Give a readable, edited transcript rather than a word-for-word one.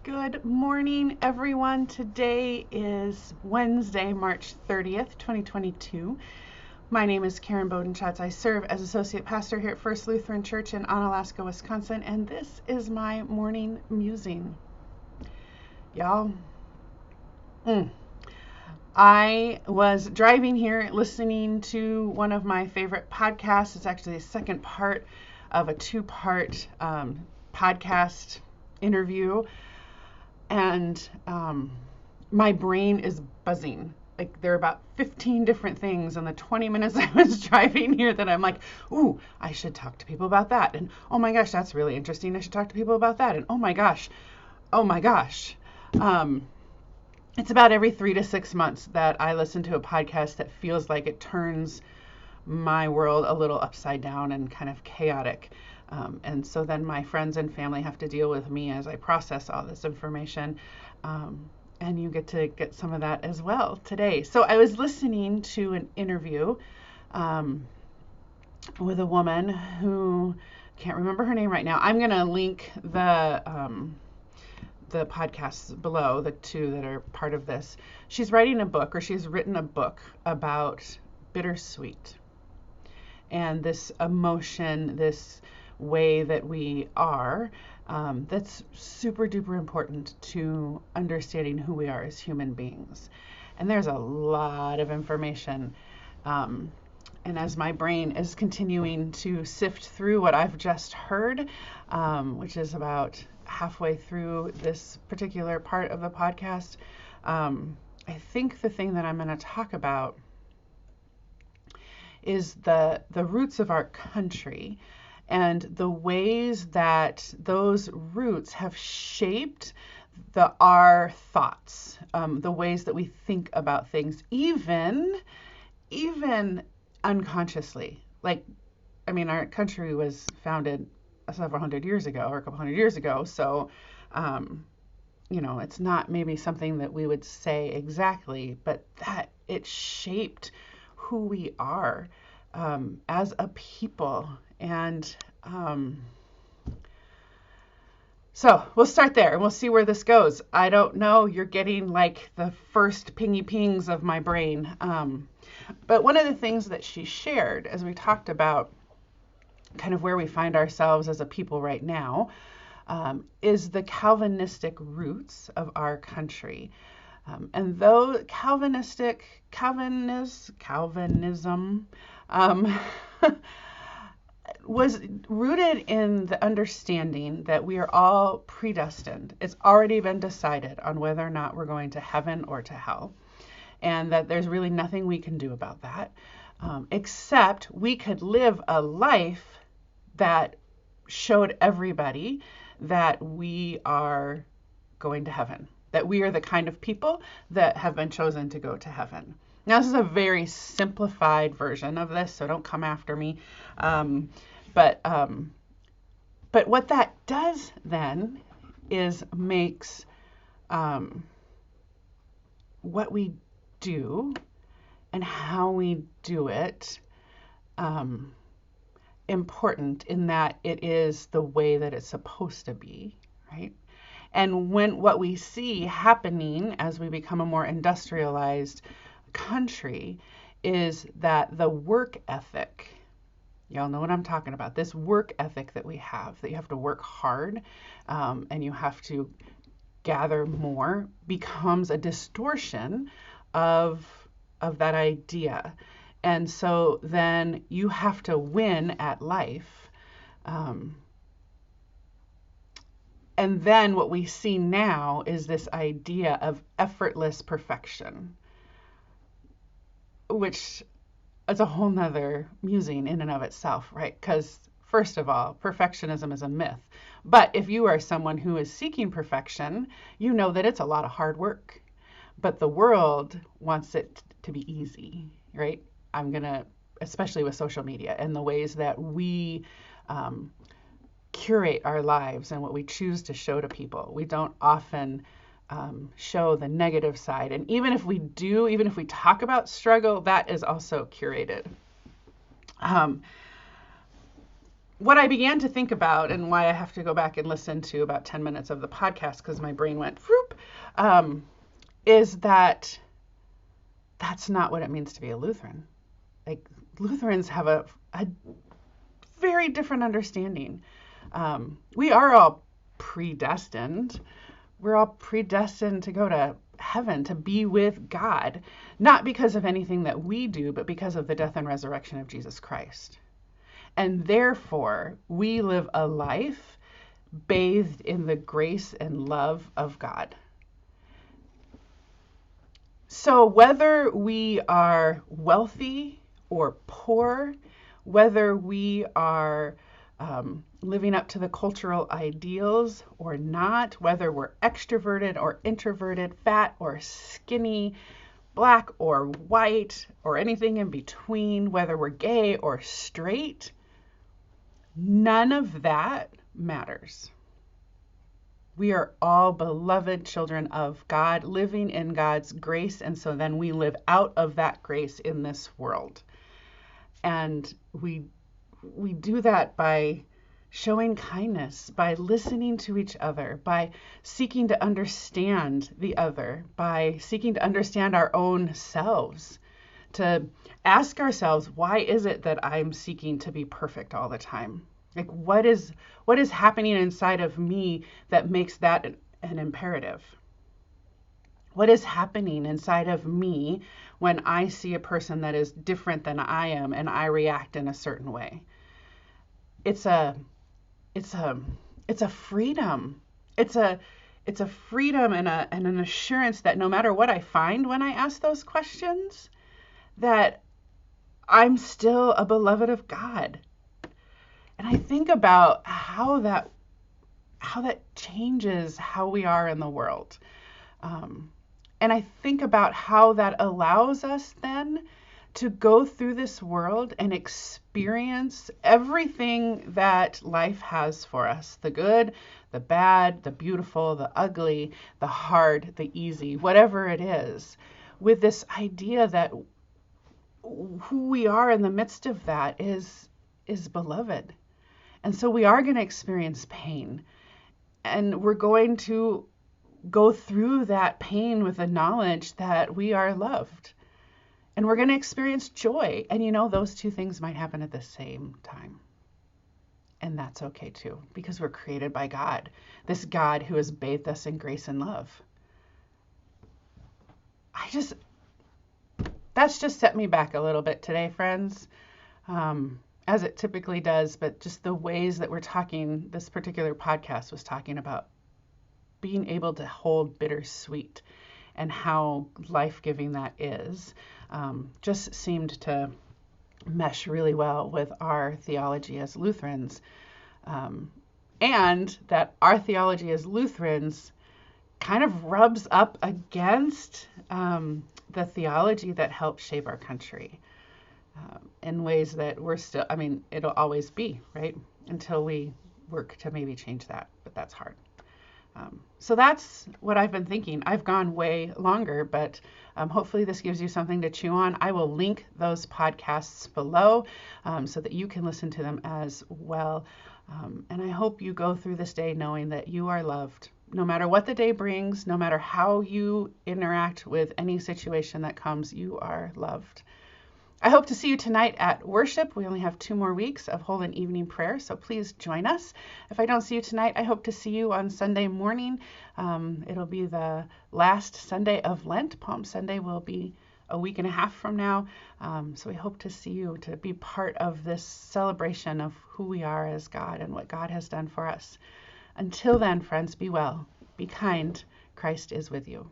Good morning, everyone. Today is Wednesday, March 30th, 2022. My name is Karen Bodenschatz. I serve as Associate Pastor here at First Lutheran Church in Onalaska, Wisconsin, and this is my morning musing. Y'all, I was driving here listening to one of my favorite podcasts. It's actually the second part of a two-part podcast interview. And my brain is buzzing. Like there are about 15 different things in the 20 minutes I was driving here that I'm like, ooh, I should talk to people about that. And oh my gosh, that's really interesting. I should talk to people about that. And oh my gosh. It's about every 3 to 6 months that I listen to a podcast that feels like it turns my world a little upside down and kind of chaotic. And so then my friends and family have to deal with me as I process all this information. And you get to get some of that as well today. So I was listening to an interview with a woman who, can't remember her name right now. I'm going to link the podcasts below, the two that are part of this. She's writing a book, or she's written a book about bittersweet and this emotion, this way that we are, that's super duper important to understanding who we are as human beings. And there's a lot of information. And as my brain is continuing to sift through what I've just heard, which is about halfway through this particular part of the podcast, I think the thing that I'm going to talk about is the roots of our country and the ways that those roots have shaped our thoughts, the ways that we think about things, even unconsciously. Like, I mean, our country was founded several hundred years ago, or a couple hundred years ago, so it's not maybe something that we would say exactly, but that it shaped who we are as a people. And so we'll start there and we'll see where this goes. I don't know. You're getting like the first pingy pings of my brain. But one of the things that she shared as we talked about kind of where we find ourselves as a people right now is the Calvinistic roots of our country. And though Calvinism was rooted in the understanding that we are all predestined. It's already been decided on whether or not we're going to heaven or to hell, and that there's really nothing we can do about that, except we could live a life that showed everybody that we are going to heaven, that we are the kind of people that have been chosen to go to heaven. Now, this is a very simplified version of this, so don't come after me. But what that does then is makes what we do and how we do it important, in that it is the way that it's supposed to be, right? And what we see happening as we become a more industrialized country is that the work ethic, y'all know what I'm talking about, this work ethic that we have, that you have to work hard and you have to gather more, becomes a distortion of that idea. And so then you have to win at life. And then what we see now is this idea of effortless perfection, which is a whole nother musing in and of itself, right? Because first of all, perfectionism is a myth. But if you are someone who is seeking perfection, you know that it's a lot of hard work. But the world wants it to be easy, right? Especially with social media and the ways that we curate our lives and what we choose to show to people. We don't often show the negative side. And even if we do, even if we talk about struggle, that is also curated. what I began to think about, and why I have to go back and listen to about 10 minutes of the podcast because my brain went whoop, is that that's not what it means to be a Lutheran. Like, Lutherans have a very different understanding. We are all predestined. We're all predestined to go to heaven, to be with God, not because of anything that we do, but because of the death and resurrection of Jesus Christ. And therefore, we live a life bathed in the grace and love of God. So whether we are wealthy or poor, whether we are living up to the cultural ideals or not, whether we're extroverted or introverted, fat or skinny, black or white, or anything in between, whether we're gay or straight, none of that matters. We are all beloved children of God, living in God's grace, and so then we live out of that grace in this world. And we do that by showing kindness, by listening to each other, by seeking to understand the other, by seeking to understand our own selves, to ask ourselves, why is it that I'm seeking to be perfect all the time? Like, what is happening inside of me that makes that an imperative? What is happening inside of me when I see a person that is different than I am and I react in a certain way? It's a freedom. It's a freedom and an assurance that no matter what I find when I ask those questions, that I'm still a beloved of God. And I think about how that changes how we are in the world. And I think about how that allows us then to go through this world and experience everything that life has for us, the good, the bad, the beautiful, the ugly, the hard, the easy, whatever it is, with this idea that who we are in the midst of that is beloved. And so we are going to experience pain, and we're going to go through that pain with the knowledge that we are loved. And we're going to experience joy. And those two things might happen at the same time. And that's okay too, because we're created by God, this God who has bathed us in grace and love. That's just set me back a little bit today, friends, as it typically does, but just the ways that we're talking, this particular podcast was talking about being able to hold bittersweet and how life-giving that is, just seemed to mesh really well with our theology as Lutherans, and that our theology as Lutherans kind of rubs up against the theology that helped shape our country in ways that we're still, it'll always be, right? Until we work to maybe change that, but that's hard. So that's what I've been thinking. I've gone way longer, but hopefully this gives you something to chew on. I will link those podcasts below so that you can listen to them as well. And I hope you go through this day knowing that you are loved. No matter what the day brings, no matter how you interact with any situation that comes, you are loved. I hope to see you tonight at worship. We only have 2 more weeks of holding evening prayer, so please join us. If I don't see you tonight, I hope to see you on Sunday morning. It'll be the last Sunday of Lent. Palm Sunday will be a week and a half from now. So we hope to see you, to be part of this celebration of who we are as God and what God has done for us. Until then, friends, be well, be kind. Christ is with you.